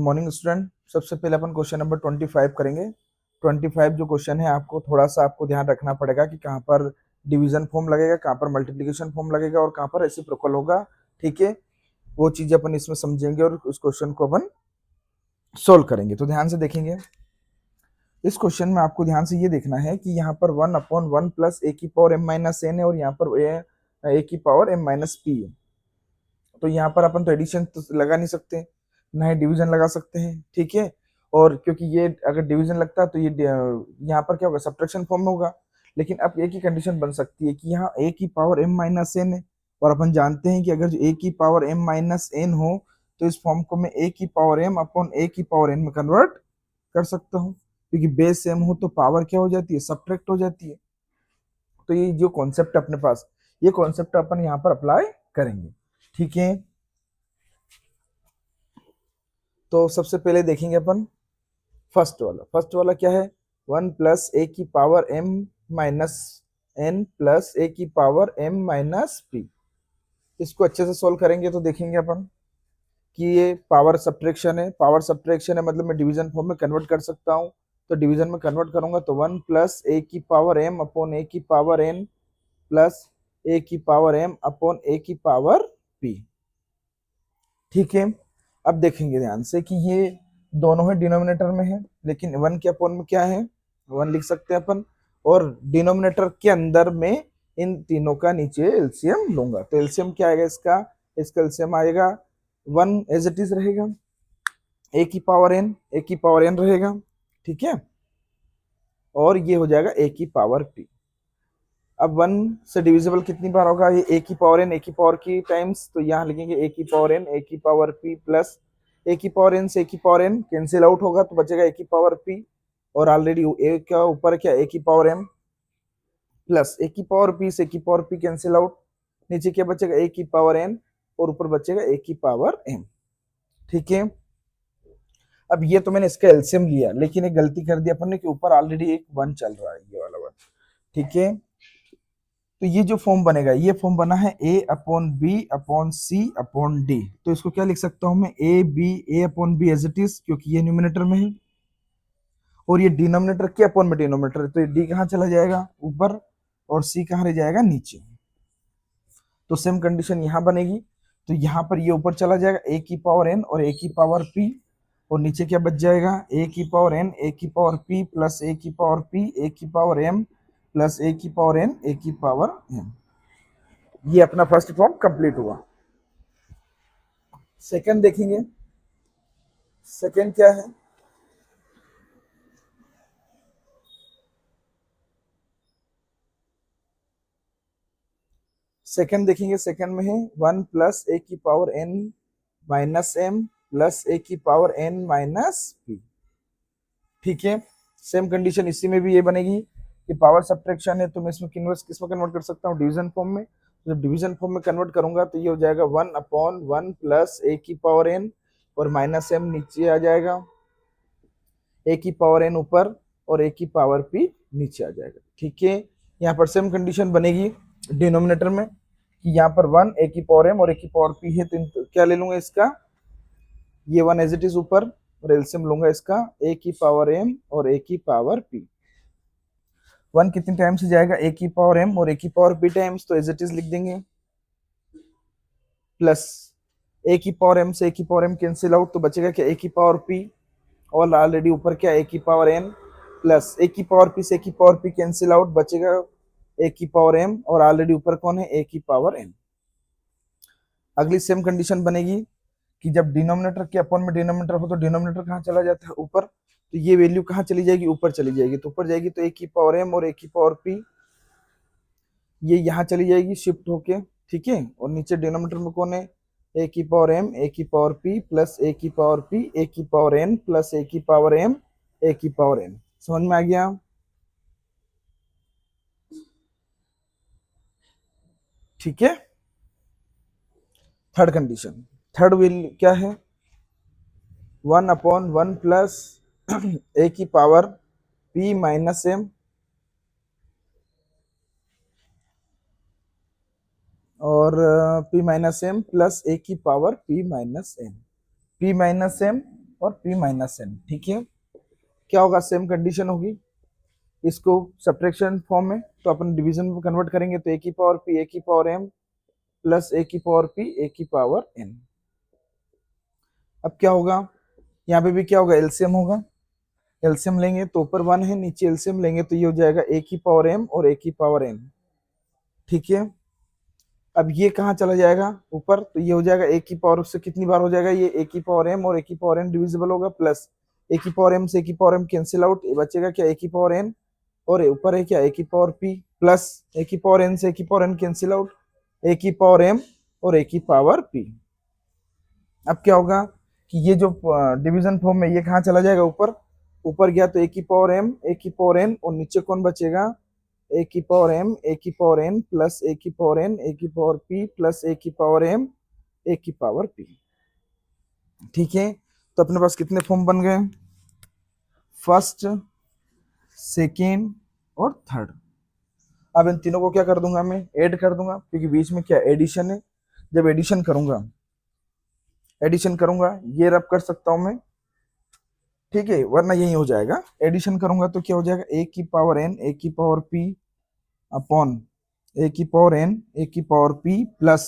Morning student, सबसे पहले अपन question number 25 करेंगे। 25 जो क्वेश्चन है आपको थोड़ा सा आपको ध्यान रखना पड़ेगा कि कहाँ पर डिवीजन फॉर्म लगेगा, कहाँ पर मल्टीप्लिकेशन फॉर्म लगेगा और कहाँ पर रेसिप्रोकल होगा। ठीक है, वो चीजें अपन इसमें समझेंगे और उस क्वेश्चन को अपन सोल्व करेंगे। तो ध्यान से देखेंगे। इस क्वेश्चन में आपको ध्यान से ये देखना है कि यहाँ पर 1/1 प्लस ए की पावर m माइनस एन है और यहाँ पर ए की पावर m माइनस पी है। तो यहाँ पर अपन तो एडिशन तो लगा नहीं सकते, ना ही डिवीजन लगा सकते हैं। ठीक है, और क्योंकि ये अगर डिवीजन लगता है तो ये यहाँ पर क्या होगा, सब्ट्रैक्शन फॉर्म में होगा। लेकिन अब एक ही कंडीशन बन सकती है कि यहाँ a की पावर m माइनस एन है और अपन जानते हैं कि अगर जो a की पावर m माइनस एन हो तो इस फॉर्म को मैं a की पावर m अपॉन a की पावर n में कन्वर्ट कर सकता हूँ, क्योंकि बेस सेम हो तो पावर क्या हो जाती है, सब्ट्रैक्ट हो जाती है। तो ये जो कॉन्सेप्ट अपने पास, ये कॉन्सेप्ट अपन यहाँ पर अप्लाई करेंगे। ठीक है, तो सबसे पहले देखेंगे अपन फर्स्ट वाला क्या है, 1 प्लस ए की power m minus n plus ए की पावर m माइनस पी। इसको अच्छे से सोल्व करेंगे तो देखेंगे अपन कि ये पावर सब्ट्रैक्शन है। पावर सब्ट्रैक्शन है मतलब मैं डिवीजन फॉर्म में कन्वर्ट कर सकता हूँ। तो डिवीजन में कन्वर्ट करूंगा तो 1 प्लस ए की पावर m अपॉन ए की पावर n प्लस ए की पावर m अपॉन ए की पावर p। ठीक है, अब देखेंगे ध्यान से कि ये दोनों ही डिनोमिनेटर में है, लेकिन 1 के अपॉन में क्या है, 1 लिख सकते हैं अपन। और डिनोमिनेटर के अंदर में इन तीनों का नीचे एलसीएम लूंगा। तो एलसीएम क्या आएगा इसका एलसीएम आएगा 1 एज इट इज रहेगा, ए की पावर एन रहेगा। ठीक है, और ये हो जाएगा ए की पावर पी। अब 1 से डिविजिबल कितनी बार होगा, ये ए की पावर एन, ए की पावर की टाइम्स, तो यहाँ लिखेंगे ए की पावर एन, ए की पावर पी प्लस ए की पावर एन से ए की पावर एन कैंसिल आउट होगा तो बचेगा ए की पावर पी। और ऑलरेडी ए का ऊपर क्या, ए की पावर एम प्लस ए की पावर पी से ए की पावर पी कैंसिल आउट, नीचे क्या बचेगा ए की पावर एन और ऊपर बचेगा ए की पावर एम। ठीक है, अब ये तो मैंने इसका एलसीएम लिया, लेकिन एक गलती कर दी अपन ने कि ऊपर ऑलरेडी एक 1 चल रहा है, ये वाला 1। ठीक है, तो ये जो फॉर्म बनेगा, ये फॉर्म बना है a upon b upon c upon d. तो इसको क्या लिख सकता हूं मैं, a upon b as it is, क्योंकि ये न्यूमिनेटर में है और ये डिनोमिनेटर के अपॉन में डिनोमिनेटर है, तो ये डी कहाँ चला जाएगा, ऊपर, और सी कहाँ रह जाएगा, नीचे। तो सेम कंडीशन यहाँ बनेगी। तो यहाँ पर ये ऊपर चला जाएगा ए की पावर एन और ए की पावर पी, और नीचे क्या बच जाएगा, ए की पावर एन, ए की पावर पी प्लस ए की पावर पी, ए की पावर एम प्लस ए की पावर एन, ए की पावर एम। ये अपना फर्स्ट फॉर्म कंप्लीट हुआ। सेकंड देखेंगे, सेकंड क्या है, सेकंड देखेंगे। सेकंड में है 1 प्लस ए की power n minus M plus ए की पावर एन माइनस पी। ठीक है, सेम कंडीशन इसी में भी ये बनेगी कि पावर सब्ट्रैक्शन है तो मैं इसमें किसमें कन्वर्ट कर सकता हूँ, डिवीजन फॉर्म में। तो जब डिवीजन फॉर्म में कन्वर्ट करूंगा तो ये हो जाएगा 1/1 प्लस ए की पावर एन और माइनस एम नीचे आ जाएगा, ए की पावर एन ऊपर और ए की पावर पी नीचे आ जाएगा। ठीक है, यहाँ पर सेम कंडीशन बनेगी डिनोमिनेटर में कि यहाँ पर 1 ए की पावर एम और ए की पावर पी है, तो क्या ले लूंगा इसका, ये 1 एज इट इज ऊपर, और एलसीएम लूंगा इसका ए की पावर एम और ए की पावर पी। 1 कितनी टाइम्स जाएगा, ए की पावर एम और ए की पावर पी टाइम्स, तो एज इट इज लिख देंगे, प्लस ए की पावर एम से ए की पावर एम कैंसिल आउट तो बचेगा क्या, ए की पावर पी, और ऑलरेडी ऊपर क्या, ए की पावर एन प्लस ए की पावर पी से ए की पावर पी कैंसिल आउट बचेगा ए की पावर एम, और ऑलरेडी ऊपर कौन है, ए की पावर एन। अगली सेम कंडीशन बनेगी कि जब डिनोमिनेटर के अपॉन में डिनोमिनेटर हो तो डिनोमिनेटर कहाँ चला जाता है, ऊपर। तो ये वैल्यू कहाँ चली जाएगी, ऊपर चली जाएगी। तो ऊपर जाएगी तो ए की पावर एम और ए की पावर पी, ये यहाँ चली जाएगी शिफ्ट होके। ठीक है, और नीचे डिनोमिनेटर में कौन है, ए की पावर एम, ए की पावर पी प्लस ए की पावर पी, ए की पावर एन प्लस ए की पावर एम, ए की पावर एन। समझ में आ गया। ठीक है, थर्ड कंडीशन, थर्ड विल क्या है, 1/1 प्लस ए की पावर पी माइनस एम और पी माइनस एम प्लस ए की power P minus M. P minus M और p माइनस n। ठीक है, क्या होगा, सेम कंडीशन होगी। इसको सब्ट्रैक्शन फॉर्म में तो अपन डिवीजन में कन्वर्ट करेंगे, तो a की पावर p a की पावर m प्लस a की पावर p a की पावर n। अब क्या होगा, यहाँ पे भी क्या होगा, एलसीएम होगा। एलसीएम लेंगे तो ऊपर 1 है, नीचे एलसीएम लेंगे तो ये हो जाएगा a की पावर m और a की पावर n। ठीक है, अब ये कहाँ चला जाएगा ऊपर, तो ये हो जाएगा a की पावर से कितनी बार हो जाएगा, ये a की पावर m और a की पावर n डिविजिबल होगा, प्लस a की पावर m से a की पावर m कैंसिल आउट, ये बचेगा क्या, a की पावर n और ऊपर है क्या, a की पावर p प्लस a की पावर n से a की power n cancel out, a की पावर m और a की पावर p। अब क्या होगा कि ये जो डिवीजन फॉर्म में ये कहाँ चला जाएगा ऊपर, ऊपर गया तो a की पावर m a की पावर n और नीचे कौन बचेगा, a की पावर m a की पावर n प्लस a की पावर n a की पावर p प्लस a की पावर m a की पावर p। ठीक है, तो अपने पास कितने फॉर्म बन गए, फर्स्ट, सेकेंड और थर्ड। अब इन तीनों को क्या कर दूंगा, मैं ऐड कर दूंगा, क्योंकि बीच में क्या एडिशन है। जब एडिशन करूंगा ये रब कर सकता हूं मैं, ठीक है, वरना यही हो जाएगा। एडिशन करूंगा तो क्या हो जाएगा, a की पावर n a की पावर p अपॉन a की पावर n a की पावर p प्लस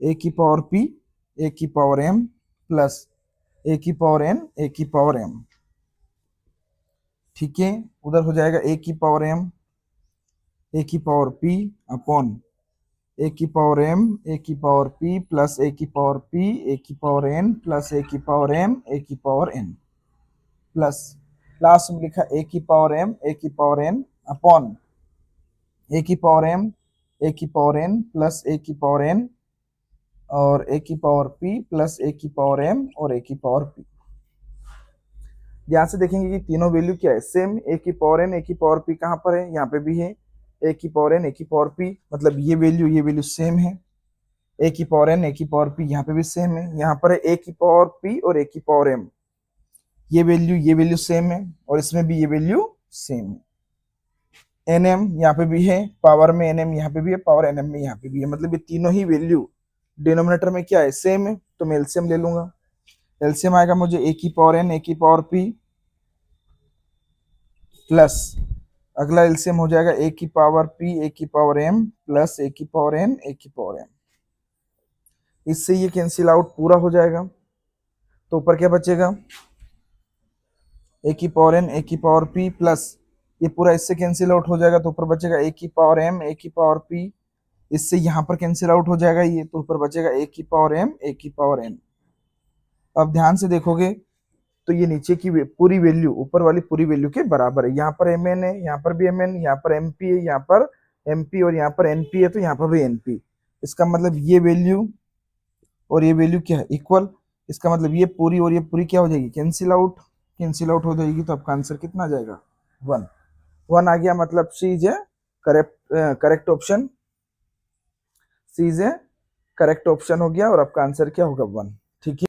a की पावर p a की पावर m प्लस a की पावर n a की पावर m। ठीक है, उधर हो जाएगा a की पावर m a की पावर p अपॉन a की पावर m a की पावर p प्लस a की पावर p a की पावर n प्लस a की पावर m a की पावर n प्लस लास्ट में लिखा a की पावर m a की पावर n अपॉन a की पावर m a की पावर n प्लस a की पावर n और a की पावर p प्लस a की पावर m और a की पावर p। ध्यान से देखेंगे कि तीनों वैल्यू क्या है, सेम। a की पावर n a की पावर p कहाँ पर है, यहाँ पे भी है a की पावर n a की पावर p, मतलब ये वैल्यू सेम है। a की पावर n a की पावर p यहाँ पे भी सेम है, यहाँ पर है a की पावर p और a की पावर m, ये वैल्यू सेम है और इसमें भी ये वैल्यू सेम है। nm यहाँ पे भी है, पावर में nm यहाँ पे भी है, पावर nm में यहाँ पे भी है, मतलब ये तीनों ही वैल्यू डिनोमिनेटर में क्या है, सेम है। तो मैं एलसीएम ले लूंगा, एलसीएम आएगा मुझे a की पावर n a की पावर p प्लस अगला एलसीएम हो जाएगा a की पावर p a की पावर m प्लस a की पावर n a की पावर m। इससे ये कैंसिल आउट पूरा हो जाएगा, तो ऊपर क्या बचेगा, a की पावर n a की पावर p प्लस ये पूरा इससे कैंसिल आउट हो जाएगा, तो ऊपर बचेगा a की पावर m a की पावर p, इससे यहाँ पर कैंसिल आउट हो जाएगा ये, तो ऊपर बचेगा a की पावर m a की पावर n। अब ध्यान से देखोगे तो ये नीचे की पूरी वैल्यू ऊपर वाली पूरी वैल्यू के बराबर है, यहाँ पर mn है, यहाँ पर भी mn, यहाँ पर mp है, यहाँ पर mp और यहाँ पर np है, तो यहाँ पर भी np। इसका मतलब ये वैल्यू और ये वैल्यू क्या है, इक्वल। इसका मतलब ये पूरी और ये पूरी क्या हो जाएगी, कैंसिल आउट हो जाएगी। तो आपका आंसर कितना आ जाएगा, 1 आ गया, मतलब c is a correct option, c is a correct option हो गया और आपका आंसर क्या होगा, 1। ठीक है।